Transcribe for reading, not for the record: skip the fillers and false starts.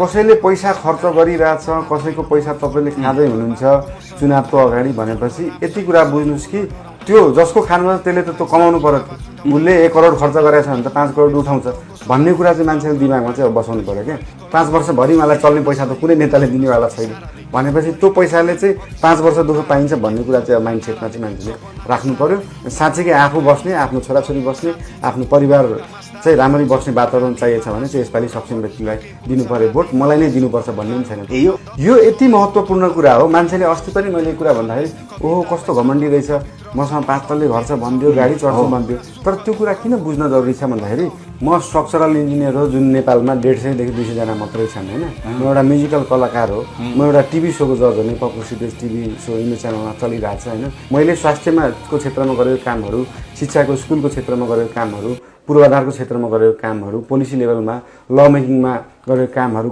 कसैले पैसा खर्च गरिरहेछ, कसैको पैसा तपाईँले खाँदै हुनुहुन्छ चुनावको अगाडि भनेपछि यति कुरा बुझ्नुहोस् कि त्यो जसको खानुमा त्यसले त त्यो कमाउनु पर्यो। उसले 1 करोड खर्च गरेछ भने त 5 करोड उठाउँछ भन्ने कुरा चाहिँ मान्छेको दिमागमा चाहिँ अब बसाउनु पर्यो क्या। 5 वर्षभरि मलाई चल्ने पैसा त कुनै नेताले दिनेवाला छैन भनेपछि त्यो पैसाले चाहिँ 5 वर्ष दुःख पाइन्छ भन्ने कुरा चाहिँ अब माइन्डसेटमा चाहिँ मान्छेले राख्नु पर्यो। साँच्चीकै आफू बस्ने, आफ्नो छोराछोरी बस्ने, आफ्नो परिवार चाहिँ राम्ररी बस्ने वातावरण चाहिएछ भने चाहिँ यसपालि सक्षम व्यक्तिलाई दिनु पर्यो भोट, मलाई नै दिनुपर्छ भन्ने पनि छैन। यो यति महत्त्वपूर्ण कुरा हो। मान्छेले अस्ति पनि मैले कुरा भन्दाखेरि ओहो कस्तो घमण्डी रहेछ, मसँग 5 तल्ले घर छ भनिदियो, गाडी चढ्छ भनिदियो। तर त्यो कुरा किन बुझ्न जरुरी छ भन्दाखेरि म स्ट्रक्चरल इन्जिनियर हो जुन नेपालमा 150 देखि 200 जना मात्रै छन् होइन। म एउटा म्युजिकल कलाकार हो, म एउटा टिभी सोको जज हो, Nepal cities TV show Indo च्यानलमा चलिरहेको छ होइन। मैले स्वास्थ्यमा को क्षेत्रमा गरेको कामहरू, शिक्षाको स्कुलको क्षेत्रमा गरेको कामहरू, पूर्वाधारको क्षेत्रमा गरेको कामहरू, पोलिसी लेभलमा ल मेकिङमा गरेको कामहरू